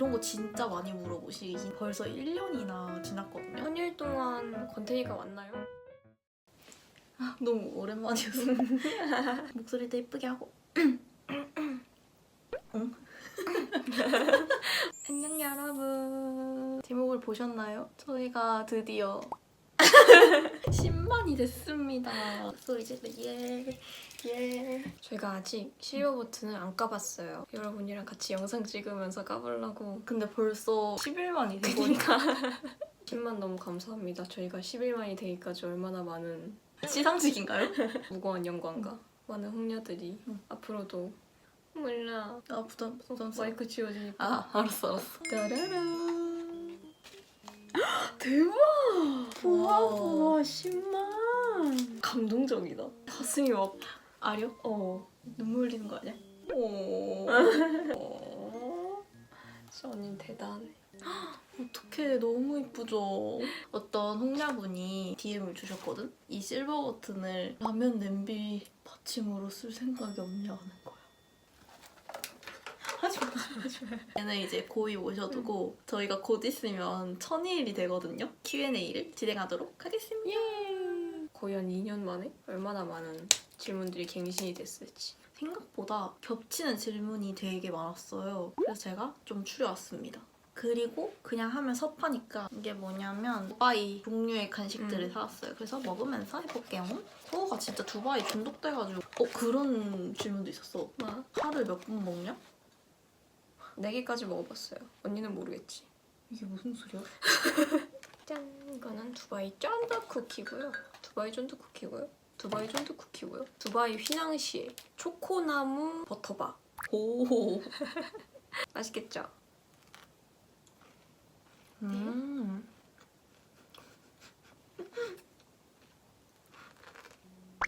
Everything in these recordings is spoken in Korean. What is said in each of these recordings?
이런 거 진짜 많이 물어보시긴 벌써 1년이나 지났거든요. 한일 동안 권태기가 왔나요? 너무 오랜만이어서 목소리도 예쁘게 하고 안녕 여러분. 제목을 보셨나요? 저희가 드디어 10만이 됐습니다. 소리 질러 예. 저희가 아직 실버 버튼을 안 까봤어요. 여러분이랑 같이 영상 찍으면서 까보려고. 근데 벌써 11만이 되고 그러니까 10만 너무 감사합니다. 저희가 11만이 되기까지 얼마나 많은 시상식인가요? 무거운 영광과 많은 흥녀들이 앞으로도 몰라. 아 부담스러워. 마이크 지워지니까. 아 알았어. 따라란. 대박. 우와 10만. 감동적이다. 가슴이 막 아려? 눈물 흘리는 거 아니야? 오. 진짜 언니는 대단해. 어떡해 너무 이쁘죠? 어떤 홍냐분이 DM을 주셨거든? 이 실버 버튼을 라면 냄비 받침으로 쓸 생각이 없냐는 거야. 하지마. 얘는 이제 고이 모셔두고 저희가 곧 있으면 1000일이 되거든요? Q&A를 진행하도록 하겠습니다. 거의 한 2년 만에 얼마나 많은 질문들이 갱신이 됐을지. 생각보다 겹치는 질문이 되게 많았어요. 그래서 제가 좀 추려왔습니다. 그리고 그냥 하면 섭하니까 이게 뭐냐면 두바이 종류의 간식들을 사왔어요. 그래서 먹으면서 해볼게요. 소호가 진짜 두바이 중독돼가지고 그런 질문도 있었어. 뭐? 하루에 몇 번 먹냐? 4개까지 먹어봤어요. 언니는 모르겠지. 이게 무슨 소리야? 짠! 이거는 두바이 쫀득 쿠키고요. 두바이 쫀득 쿠키고요. 두바이 쫀득 쿠키고요. 두바이 휘낭시에 초코나무 버터바. 오. 맛있겠죠?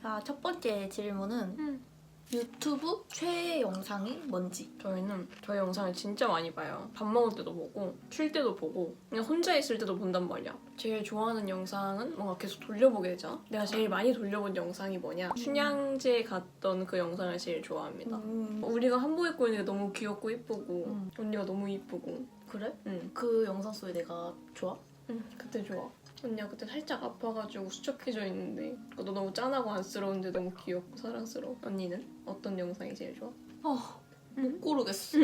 자, 첫 번째 질문은 유튜브 최애 영상이 뭔지? 저희는 저희 영상을 진짜 많이 봐요. 밥 먹을 때도 보고 쉴 때도 보고 그냥 혼자 있을 때도 본단 말이야. 제일 좋아하는 영상은 뭔가 계속 돌려보게 되잖아. 내가 제일 많이 돌려본 영상이 뭐냐? 춘향제 갔던 그 영상을 제일 좋아합니다. 우리가 한복 입고 있는 게 너무 귀엽고 이쁘고 언니가 너무 이쁘고. 그래? 응. 그 영상 속에 내가 좋아? 응, 그때 좋아. 언니가 그때 살짝 아파가지고 수척해져 있는데 너 너무 짠하고 안쓰러운데 너무 귀엽고 사랑스러워. 언니는 어떤 영상이 제일 좋아? 못 고르겠어.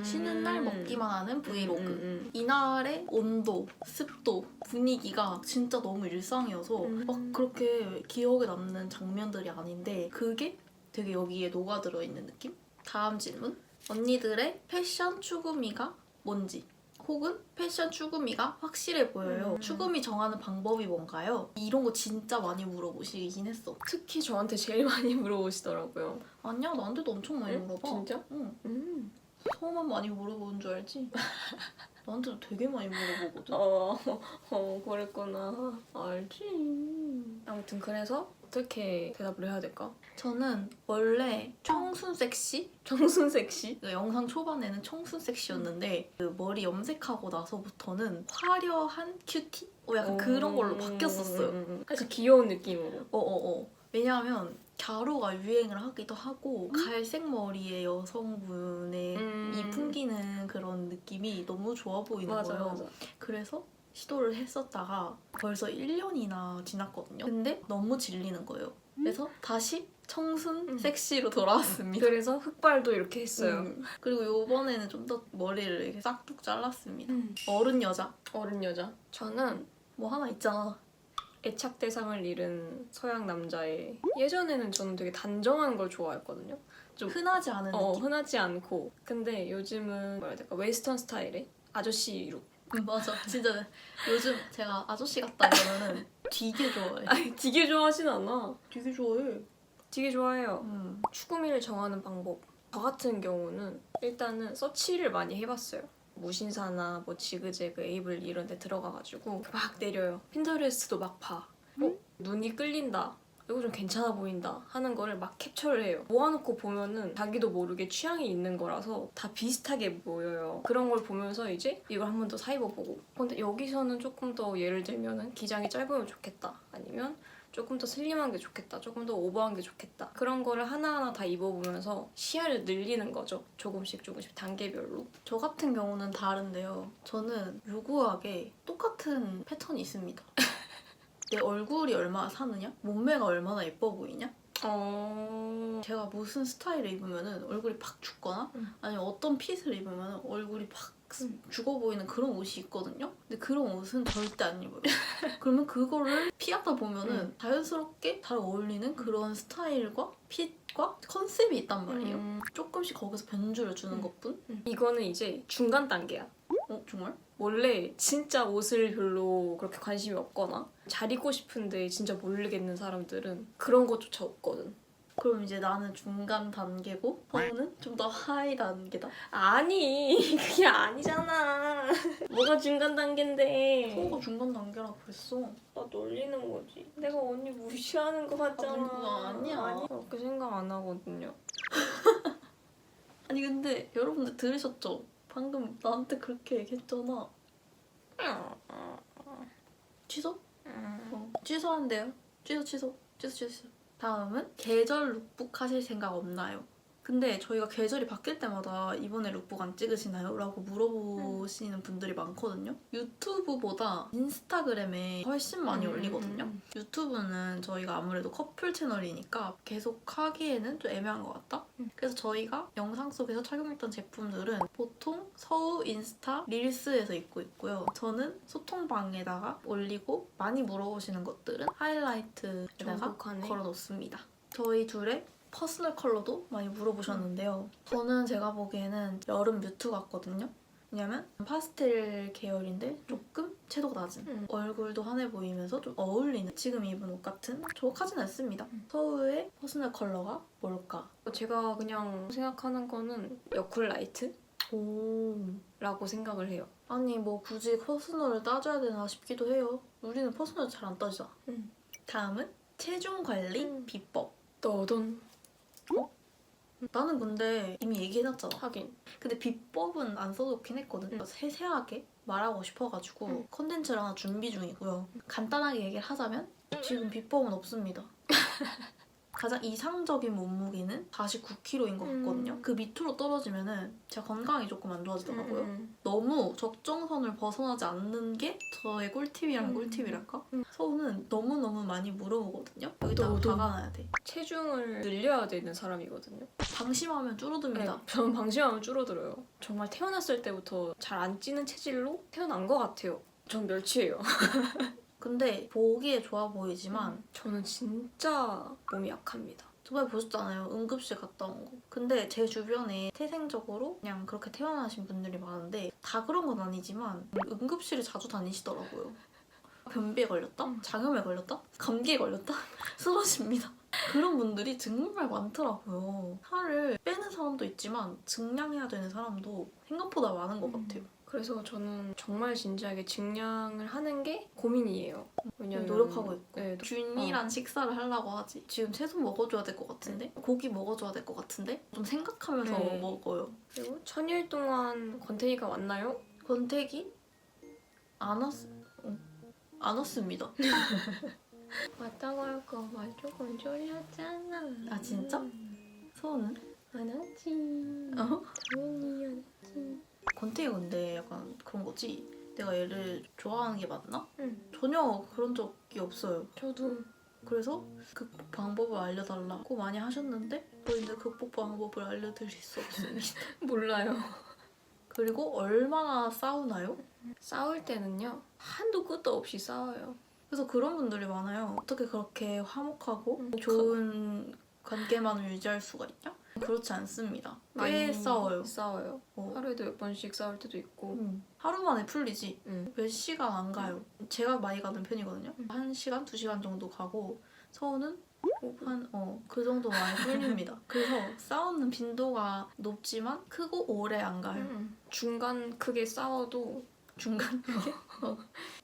쉬는 날 먹기만 하는 브이로그. 이날의 온도, 습도, 분위기가 진짜 너무 일상이어서 막 그렇게 기억에 남는 장면들이 아닌데 그게 되게 여기에 녹아들어 있는 느낌? 다음 질문. 언니들의 패션 추구미가 뭔지? 혹은 패션 추구미가 확실해 보여요. 추구미 정하는 방법이 뭔가요? 이런 거 진짜 많이 물어보시긴 했어. 특히 저한테 제일 많이 물어보시더라고요. 아니야, 나한테도 엄청 많이 응? 물어봐. 진짜? 응. 서만 많이 물어보는 줄 알지? 나한테도 되게 많이 물어보거든. 그랬구나. 알지. 아무튼 그래서 어떻게 대답을 해야 될까? 저는 원래 청순 섹시? 청순 섹시? 그 영상 초반에는 청순 섹시였는데 그 머리 염색하고 나서부터는 화려한 큐티? 약간 그런 걸로 바뀌었었어요. 그래서 귀여운 느낌으로. 왜냐하면 갸루가 유행을 하기도 하고 갈색 머리의 여성분의 이 풍기는 그런 느낌이 너무 좋아 보이는 거예요. 맞아. 그래서 시도를 했었다가 벌써 1년이나 지났거든요. 근데 너무 질리는 거예요. 그래서 다시 청순 섹시로 돌아왔습니다. 그래서 흑발도 이렇게 했어요. 그리고 요번에는 좀 더 머리를 이렇게 싹둑 잘랐습니다. 어른 여자. 어른 여자. 저는 뭐 하나 있잖아. 애착 대상을 잃은 서양 남자의 예전에는 저는 되게 단정한 걸 좋아했거든요. 좀 흔하지 않은 느낌. 흔하지 않고 근데 요즘은 뭐라 해야 될까 웨스턴 스타일의 아저씨 룩. 맞아. 진짜 요즘 제가 아저씨 같다 그러면은 되게 좋아해. 아니 되게 좋아하진 않아. 되게 좋아해. 되게 좋아해요. 추구미를 정하는 방법. 저 같은 경우는 일단은 서치를 많이 해봤어요. 무신사나 뭐 지그재그 에이블 이런 데 들어가가지고 막 내려요. 핀터레스트도 막 봐. 눈이 끌린다. 이거 좀 괜찮아 보인다 하는 거를 막 캡처를 해요. 모아놓고 보면은 자기도 모르게 취향이 있는 거라서 다 비슷하게 보여요. 그런 걸 보면서 이제 이걸 한 번 더 사입어보고 근데 여기서는 조금 더 예를 들면은 기장이 짧으면 좋겠다 아니면 조금 더 슬림한 게 좋겠다, 조금 더 오버한 게 좋겠다, 그런 거를 하나하나 다 입어보면서 시야를 늘리는 거죠. 조금씩 단계별로. 저 같은 경우는 다른데요. 저는 유구하게 똑같은 패턴이 있습니다. 내 얼굴이 얼마나 사느냐? 몸매가 얼마나 예뻐 보이냐? 제가 무슨 스타일을 입으면 얼굴이 팍 죽거나 아니면 어떤 핏을 입으면 얼굴이 팍 죽어 보이는 그런 옷이 있거든요. 근데 그런 옷은 절대 안 입어요. 그러면 그거를 피하다 보면은 자연스럽게 잘 어울리는 그런 스타일과 핏과 컨셉이 있단 말이에요. 조금씩 거기서 변주를 주는 것뿐. 이거는 이제 중간 단계야. 정말? 원래 진짜 옷을 별로 그렇게 관심이 없거나 잘 입고 싶은데 진짜 모르겠는 사람들은 그런 것조차 없거든. 그럼 이제 나는 중간 단계고 서우는 좀 더 하이 단계다. 아니, 그게 아니잖아. 뭐가 중간 단계인데. 서우가 중간 단계라고 그랬어. 나 놀리는 거지. 내가 언니 무시하는 거 같잖아. 그거 아니야. 아니, 그렇게 생각 안 하거든요. 아니 근데 여러분들 들으셨죠? 방금 나한테 그렇게 얘기했잖아. 취소? 취소한대요. 취소. 다음은 계절 룩북 하실 생각 없나요? 근데 저희가 계절이 바뀔 때마다 이번에 룩북 안 찍으시나요? 라고 물어보시는 분들이 많거든요. 유튜브보다 인스타그램에 훨씬 많이 올리거든요. 유튜브는 저희가 아무래도 커플 채널이니까 계속 하기에는 좀 애매한 것 같다? 그래서 저희가 영상 속에서 착용했던 제품들은 보통 서우 인스타 릴스에서 입고 있고요. 저는 소통방에다가 올리고 많이 물어보시는 것들은 하이라이트에다가 정복하네. 걸어놓습니다. 저희 둘의 퍼스널 컬러도 많이 물어보셨는데요. 저는 제가 보기에는 여름 뮤트 같거든요. 왜냐면 파스텔 계열인데 조금 채도가 낮은 얼굴도 환해 보이면서 좀 어울리는 지금 입은 옷 같은 조각하진 않습니다. 서우의 퍼스널 컬러가 뭘까? 제가 그냥 생각하는 거는 여쿨라이트? 라고 생각을 해요. 아니 뭐 굳이 퍼스널을 따져야 되나 싶기도 해요. 우리는 퍼스널 잘 안 따지잖아. 다음은 체중 관리 비법. 떠돈. 나는 근데 이미 얘기해놨잖아. 하긴. 근데 비법은 안 써놓긴 했거든. 세세하게 말하고 싶어가지고 컨텐츠를 하나 준비 중이고요. 간단하게 얘기를 하자면 지금 비법은 없습니다. 가장 이상적인 몸무게는 49kg인 것 같거든요. 그 밑으로 떨어지면은 제가 건강이 조금 안 좋아지더라고요. 너무 적정선을 벗어나지 않는 게 저의 꿀팁이란 꿀팁이랄까? 서우는 너무너무 많이 물어보거든요. 여기다가 너도. 박아놔야 돼. 체중을 늘려야 되는 사람이거든요. 방심하면 줄어듭니다. 네, 저는 방심하면 줄어들어요. 정말 태어났을 때부터 잘 안 찌는 체질로 태어난 것 같아요. 전 멸치예요. 근데 보기에 좋아 보이지만 저는 진짜 몸이 약합니다. 저번에 보셨잖아요. 응급실 갔다 온 거. 근데 제 주변에 태생적으로 그냥 그렇게 태어나신 분들이 많은데 다 그런 건 아니지만 응급실에 자주 다니시더라고요. 변비에 걸렸다? 장염에 걸렸다? 감기에 걸렸다? 쓰러집니다. 그런 분들이 정말 많더라고요. 살을 빼는 사람도 있지만 증량해야 되는 사람도 생각보다 많은 것 같아요. 그래서 저는 정말 진지하게 증량을 하는 게 고민이에요. 왜냐면 노력하고 있고 네, 균일한 식사를 하려고 하지. 지금 채소 먹어줘야 될 것 같은데? 고기 먹어줘야 될 것 같은데? 좀 생각하면서 네. 먹어요. 그리고 천일 동안 권태기가 왔나요? 권태기? 안 왔습니다. 왔다고 할까봐 조금 졸렸잖아. 아 진짜? 서우는? 안 왔지. 당연히 안 왔지. 권태기 근데 약간 그런 거지? 내가 얘를 좋아하는 게 맞나? 응. 전혀 그런 적이 없어요. 저도. 그래서 극복 방법을 알려달라고 많이 하셨는데 저희는 극복 방법을 알려드릴 수 없습니다. 몰라요. 그리고 얼마나 싸우나요? 싸울 때는요, 한도 끝도 없이 싸워요. 그래서 그런 분들이 많아요. 어떻게 그렇게 화목하고 좋은 관계만을 유지할 수가 있냐? 그렇지 않습니다. 꽤 많이 싸워요. 싸워요. 하루에도 몇 번씩 싸울 때도 있고. 하루 만에 풀리지. 몇 시간 안 가요. 제가 많이 가는 편이거든요. 1시간, 2시간 정도 가고 서우는 그 정도 많이 풀립니다. 그래서 싸우는 빈도가 높지만 크고 오래 안 가요. 중간 크게 싸워도 중간 크게?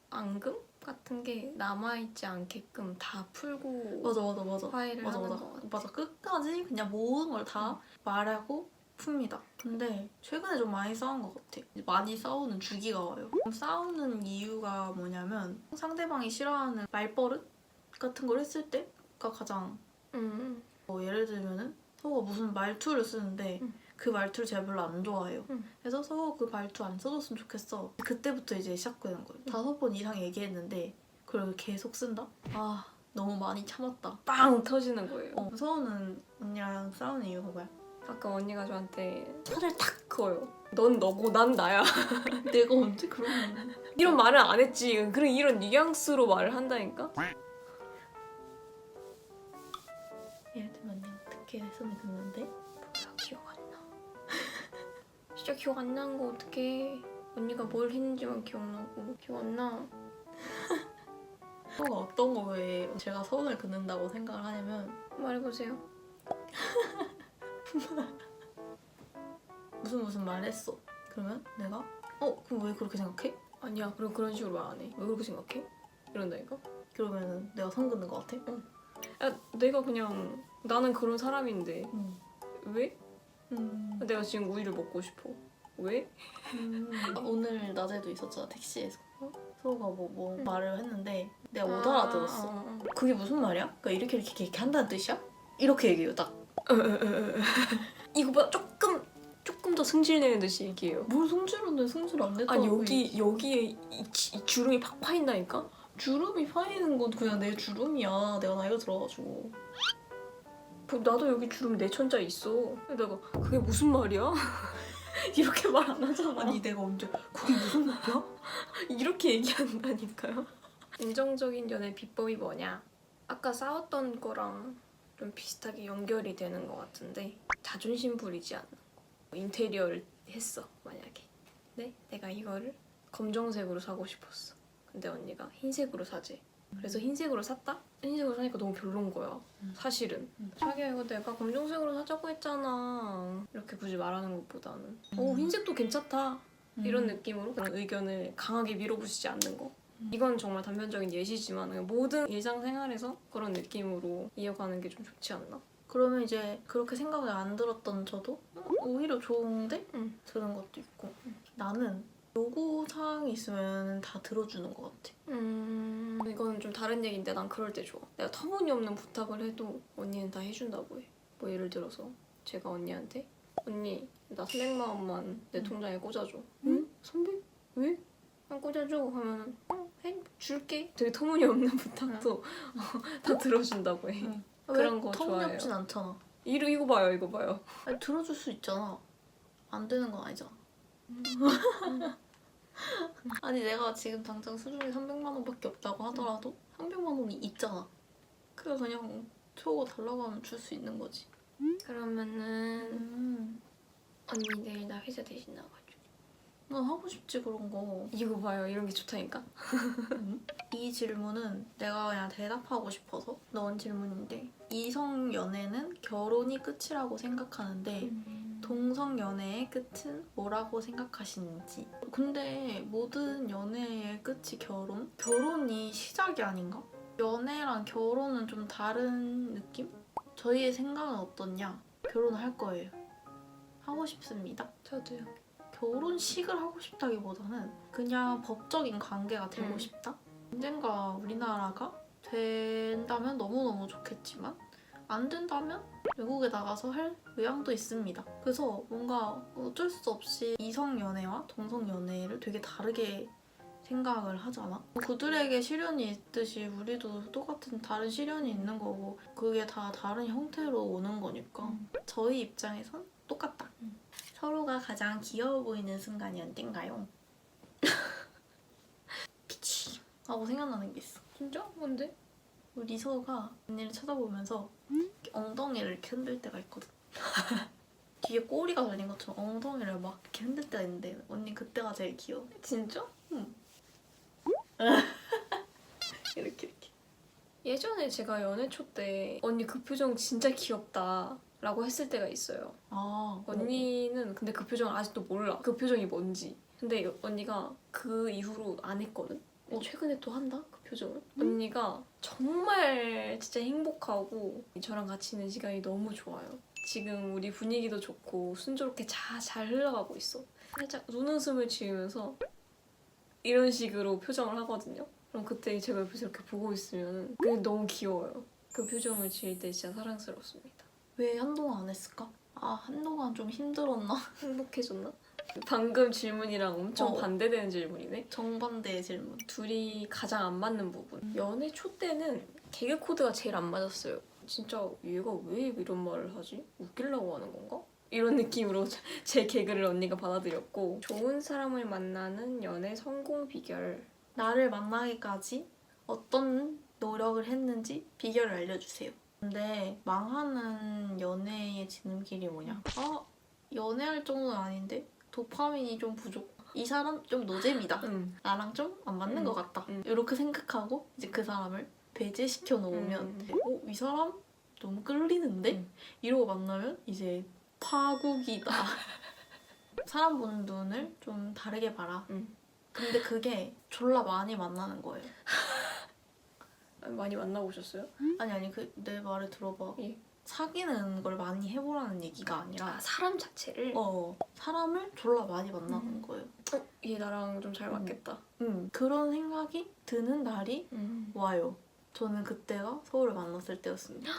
앙금 같은 게 남아있지 않게끔 다 풀고 맞아. 화해를 하는 것 같아요. 맞아. 끝까지 그냥 모든 걸 다 말하고 풉니다. 근데 최근에 좀 많이 싸운 것 같아. 많이 싸우는 주기가 와요. 싸우는 이유가 뭐냐면 상대방이 싫어하는 말버릇 같은 걸 했을 때가 가장 예를 들면은 서우가 무슨 말투를 쓰는데 그 말투를 제가 별로 안 좋아해요. 그래서 서우 그 말투 안 써줬으면 좋겠어. 그때부터 이제 시작되는 거예요. 5번 이상 얘기했는데 그걸 계속 쓴다? 아 너무 많이 참았다. 빵 터지는 거예요. 서우는 언니랑 싸우는 이유가 뭐야? 아까 언니가 저한테 손을 탁 그어요. 넌 너고 난 나야. 내가 언제 그런 이런 말을 안 했지. 그래 이런 뉘앙스로 말을 한다니까? 예를 들면 언니 어떻게 손을 긋는데? 뭐야 기억 안 나. 진짜 기억 안 나는 거 어떡해. 언니가 뭘 했는지만 기억나고 기억 안 나. 서우가 어떤 거에 제가 손을 긋는다고 생각을 하냐면 말해보세요. 무슨 말 했어. 그러면 내가 그럼 왜 그렇게 생각해? 아니야 그럼 그런 식으로 말 안 해. 왜 그렇게 생각해? 이런다니까? 그러면은 내가 손 긋는 거 같아? 야 내가 그냥 나는 그런 사람인데 왜? 내가 지금 우유를 먹고 싶어. 왜? 오늘 낮에도 있었잖아 택시에서. 서우가 뭐 말을 했는데 내가 못 알아들었어. 그게 무슨 말이야? 그러니까 이렇게 한다는 뜻이야? 이렇게 얘기해요 딱. 이거보다 조금 더 승질 내는 듯이 얘기해요. 뭘 성질은 성질 안 냈다고. 아니 여기에 이 주름이 팍 파인다니까? 주름이 파이는 건 그냥 내 주름이야. 내가 나이가 들어가지고. 나도 여기 주름 4천짜 있어. 내가 그게 무슨 말이야? 이렇게 말 안 하잖아. 아니 내가 언제 그게 무슨 말이야? 이렇게 얘기한다니까요. 긍정적인 연애 비법이 뭐냐? 아까 싸웠던 거랑 좀 비슷하게 연결이 되는 것 같은데 자존심 부리지 않는 거. 인테리어를 했어 만약에. 네? 내가 이거를 검정색으로 사고 싶었어. 근데 언니가 흰색으로 사재. 그래서 흰색으로 샀다? 흰색으로 사니까 너무 별론 거야. 사실은. 자기야 이거 내가 검정색으로 사자고 했잖아. 이렇게 굳이 말하는 것보다는 흰색도 괜찮다. 이런 느낌으로 그런 의견을 강하게 밀어붙이지 않는 거. 이건 정말 단편적인 예시지만 그냥 모든 일상생활에서 그런 느낌으로 이어가는 게 좀 좋지 않나? 그러면 이제 그렇게 생각을 안 들었던 저도 오히려 좋은데? 드는 것도 있고. 나는 요구사항이 있으면 다 들어주는 것 같아. 이건 좀 다른 얘기인데 난 그럴 때 좋아. 내가 터무니없는 부탁을 해도 언니는 다 해준다고 해. 뭐 예를 들어서 제가 언니한테 언니 나 300만 원만 내 통장에 꽂아줘. 응? 300? 왜? 그냥 꽂아줘 하면은 해? 줄게. 되게 터무니없는 부탁도 다 들어준다고 해. 그런 거 좋아해요. 터무니없진 않잖아. 이거 봐요. 아니, 들어줄 수 있잖아. 안 되는 건 아니잖아. 아니 내가 지금 당장 수중에 300만 원밖에 없다고 하더라도 300만 원이 있잖아. 그래서 그냥 초고 달라고 하면 줄 수 있는 거지. 그러면은 언니 내일 나 회사 대신 나가줘. 난 하고 싶지 그런 거. 이거 봐요. 이런 게 좋다니까. 이 질문은 내가 그냥 대답하고 싶어서 넣은 질문인데 이성 연애는 결혼이 끝이라고 생각하는데 동성 연애의 끝은 뭐라고 생각하시는지. 근데 모든 연애의 끝이 결혼? 결혼이 시작이 아닌가? 연애랑 결혼은 좀 다른 느낌? 저희의 생각은 어떠냐? 결혼을 할 거예요. 하고 싶습니다. 저도요. 결혼식을 하고 싶다기보다는 그냥 법적인 관계가 되고 싶다? 언젠가 우리나라가 된다면 너무너무 좋겠지만 안 된다면 외국에 나가서 할 의향도 있습니다. 그래서 뭔가 어쩔 수 없이 이성 연애와 동성 연애를 되게 다르게 생각을 하잖아. 그들에게 시련이 있듯이 우리도 똑같은 다른 시련이 있는 거고 그게 다 다른 형태로 오는 거니까 저희 입장에선 똑같다. 서로가 가장 귀여워 보이는 순간이 언젠가요? 피치 하고 생각나는 게 있어. 진짜? 뭔데? 우리 서우가 언니를 쳐다보면서 엉덩이를 이렇게 흔들 때가 있거든. 뒤에 꼬리가 달린 것처럼 엉덩이를 막 이렇게 흔들 때가 있는데 언니 그때가 제일 귀여워. 진짜? 응. 이렇게. 예전에 제가 연애 초 때 언니 그 표정 진짜 귀엽다 라고 했을 때가 있어요. 언니는 근데 그 표정을 아직도 몰라. 그 표정이 뭔지. 근데 언니가 그 이후로 안 했거든? 최근에 또 한다? 그 표정을? 언니가 정말 진짜 행복하고 저랑 같이 있는 시간이 너무 좋아요. 지금 우리 분위기도 좋고 순조롭게 잘 흘러가고 있어. 살짝 눈웃음을 지으면서 이런 식으로 표정을 하거든요. 그럼 그때 제가 옆에서 이렇게 보고 있으면 그게 너무 귀여워요. 그 표정을 지을 때 진짜 사랑스럽습니다. 왜 한동안 안 했을까? 아, 한동안 좀 힘들었나? 행복해졌나? 방금 질문이랑 엄청 어. 반대되는 질문이네. 정반대의 질문. 둘이 가장 안 맞는 부분. 연애 초 때는 개그 코드가 제일 안 맞았어요. 진짜 얘가 왜 이런 말을 하지? 웃기려고 하는 건가? 이런 느낌으로 제 개그를 언니가 받아들였고, 좋은 사람을 만나는 연애 성공 비결. 나를 만나기까지 어떤 노력을 했는지 비결을 알려주세요. 근데 망하는 연애의 지름길이 뭐냐? 아, 연애할 정도는 아닌데 도파민이 좀 부족. 이 사람 좀 노잼이다. 나랑 좀 안 맞는 것 같다. 이렇게 생각하고 이제 그 사람을 배제시켜 놓으면 이 사람 너무 끌리는데? 이러고 만나면 이제 파국이다. 사람 보는 눈을 좀 다르게 봐라. 근데 그게 졸라 많이 만나는 거예요. 많이 만나보셨어요? 아니 그 내 말을 들어봐. 예. 사귀는 걸 많이 해보라는 얘기가 아니라 아, 사람 자체를? 사람을 졸라 많이 만나는 거예요. 얘 나랑 좀 잘 맞겠다. 그런 생각이 드는 날이 와요. 저는 그때가 서울을 만났을 때였습니다.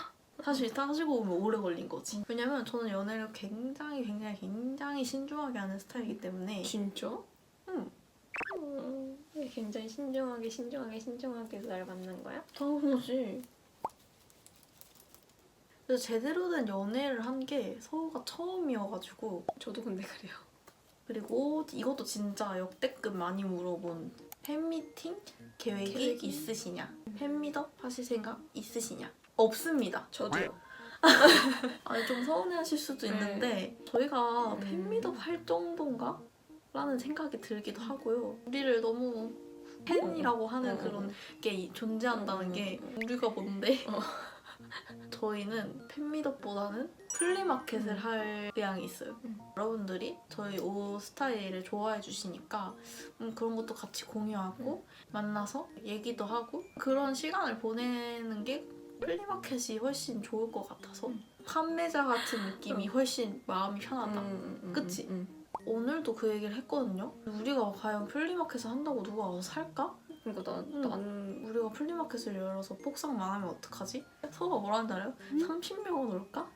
사실 따지고 보면 오래 걸린 거지. 왜냐면 저는 연애를 굉장히 신중하게 하는 스타일이기 때문에. 진짜? 응. 굉장히 신중하게 날 만난 거야? 당연하지. 그래서 제대로 된 연애를 한 게 서우가 처음이어가지고. 저도 근데 그래요. 그리고 이것도 진짜 역대급 많이 물어본 팬미팅 계획이 있으시냐? 팬미업 하실 생각 있으시냐? 없습니다. 저도요. 아니 좀 서운해하실 수도 있는데 저희가 팬미업 할 정도인가? 라는 생각이 들기도 하고요. 우리를 너무 팬이라고 하는 그런 게 존재한다는 게 우리가 뭔데? 저희는 팬미업보다는 플리마켓을 할 의향이 있어요. 여러분들이 저희 옷 스타일을 좋아해 주시니까 그런 것도 같이 공유하고 만나서 얘기도 하고 그런 시간을 보내는 게 플리마켓이 훨씬 좋을 것 같아서 판매자 같은 느낌이 훨씬 마음이 편하다. 그치? 오늘도 그 얘기를 했거든요. 우리가 과연 플리마켓을 한다고 누가 와서 살까? 그러니까 난 우리가 플리마켓을 열어서 폭삭만 하면 어떡하지? 서로가 뭐라는지 알아요? 30명은 올까?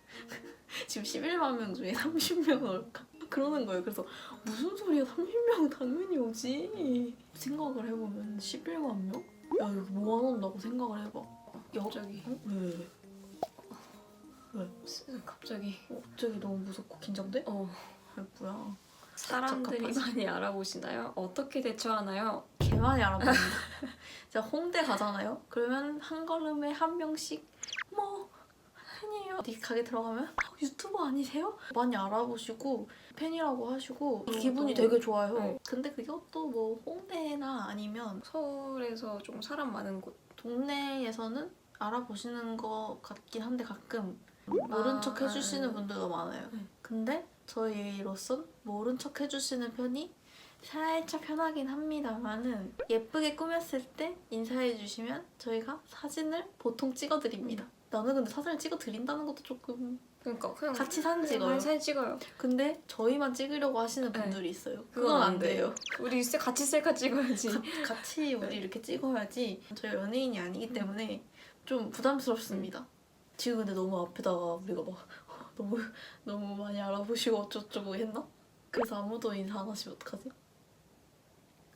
지금 11만 명 중에 30명은 올까? 그러는 거예요. 그래서 무슨 소리야, 30명은 당연히 오지. 생각을 해보면 11만 명? 야, 이거 모아놓는다고 생각을 해봐. 갑자기 왜? 갑자기 갑자기 너무 무섭고 긴장돼? 뭐야. 사람들이 많이 알아보시나요? 어떻게 대처하나요? 개 많이 알아봅니다. 제가 홍대 가잖아요. 그러면 한 걸음에 한 명씩 뭐 팬이에요. 어디 가게 들어가면 유튜버 아니세요? 많이 알아보시고 팬이라고 하시고 기분이 되게 좋아요. 네. 근데 그것도 뭐 홍대나 아니면 서울에서 좀 사람 많은 곳. 동네에서는 알아보시는 것 같긴 한데 가끔 모른 척 해주시는 분들도 많아요. 근데 저희로선 모른 척 해주시는 편이 살짝 편하긴 합니다만은 예쁘게 꾸몄을 때 인사해주시면 저희가 사진을 보통 찍어드립니다. 나는 근데 사진을 찍어드린다는 것도 조금 그러니까 그냥 같이 사진 찍어요. 사진 찍어요. 근데 저희만 찍으려고 하시는 분들이 있어요. 그건 안 돼요. 우리 같이 셀카 찍어야지. 같이 우리 이렇게 찍어야지. 저희 연예인이 아니기 때문에 좀 부담스럽습니다. 지금 근데 너무 앞에다가 우리가 막 너무 많이 알아보시고 어쩌고 했나? 그래서 아무도 인사 안 하시면 어떡하지?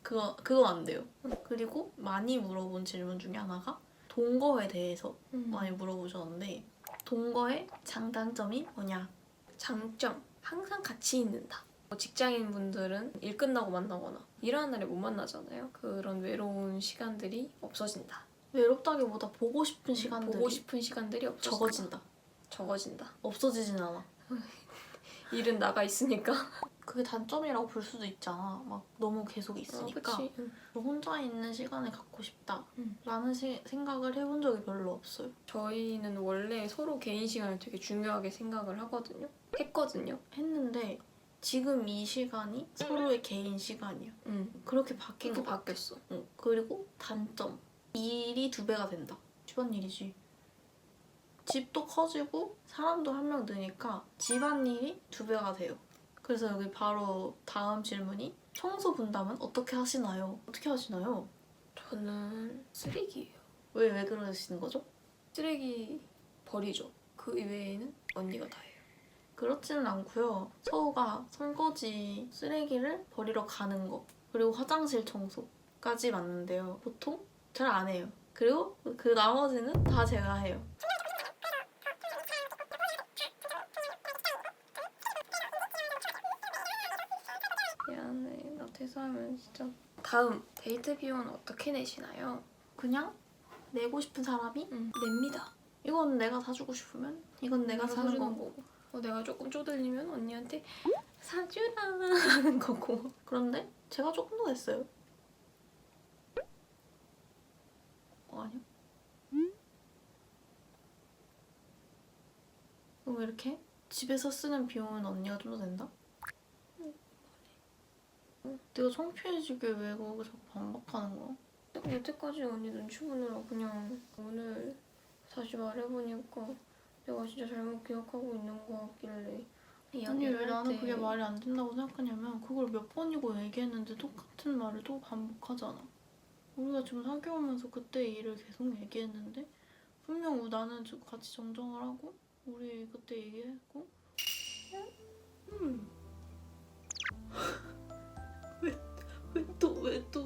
그건 안 돼요. 그리고 많이 물어본 질문 중에 하나가 동거에 대해서 많이 물어보셨는데 동거의 장단점이 뭐냐? 장점, 항상 같이 있는다. 직장인 분들은 일 끝나고 만나거나 일하는 날에 못 만나잖아요. 그런 외로운 시간들이 없어진다. 외롭다기보다 보고 싶은 시간들이 보고 싶은 시간들이 적어진다. 없어지진 않아. 일은 나가 있으니까. 그게 단점이라고 볼 수도 있잖아. 막 너무 계속 있으니까. 그치. 혼자 있는 시간을 갖고 싶다라는 생각을 해본 적이 별로 없어요. 저희는 원래 서로 개인 시간을 되게 중요하게 생각을 했거든요. 했는데 지금 이 시간이 서로의 개인 시간이야. 그렇게 바뀐 거 바뀌었어. 그리고 단점. 일이 2배가 된다. 집안일이지. 집도 커지고 사람도 한 명 느니까 집안일이 2배가 돼요. 그래서 여기 바로 다음 질문이 청소 분담은 어떻게 하시나요? 저는 쓰레기예요. 왜 그러시는 거죠? 쓰레기 버리죠. 그 외에는 언니가 다 해요. 그렇지는 않고요. 서우가 설거지, 쓰레기를 버리러 가는 거, 그리고 화장실 청소까지 맞는데요. 보통 잘 안 해요. 그리고 그 나머지는 다 제가 해요. 미안해. 나 퇴사하면 진짜. 다음 데이트 비용은 어떻게 내시나요? 그냥 내고 싶은 사람이 냅니다. 이건 내가 사주고 싶으면 이건 내가 사는 사주는 거고. 내가 조금 쪼들리면 언니한테 사주라 하는 거고. 그런데 제가 조금 더 냈어요. 아니요. 그럼 이렇게 집에서 쓰는 비용은 언니가 좀 더 낸다? 내가 창피해지게 왜 그거 자꾸 반박하는 거야? 여태까지 언니 눈치 보느라 그냥 오늘 다시 말해보니까 내가 진짜 잘못 기억하고 있는 거 같길래 아니 왜 나는 그게 말이 안 된다고 생각하냐면 그걸 몇 번이고 얘기했는데 똑같은 말을 또 반복하잖아. 우리가 지금 사귀어오면서 그때 일을 계속 얘기했는데 분명 나는 같이 정정을 하고 우리 그때 얘기했고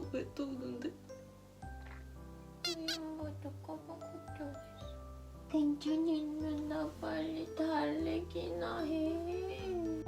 왜 또 우는데? 이름부터 까봐 걱정했어. 괜찮으면 나 빨리 달래기나 해.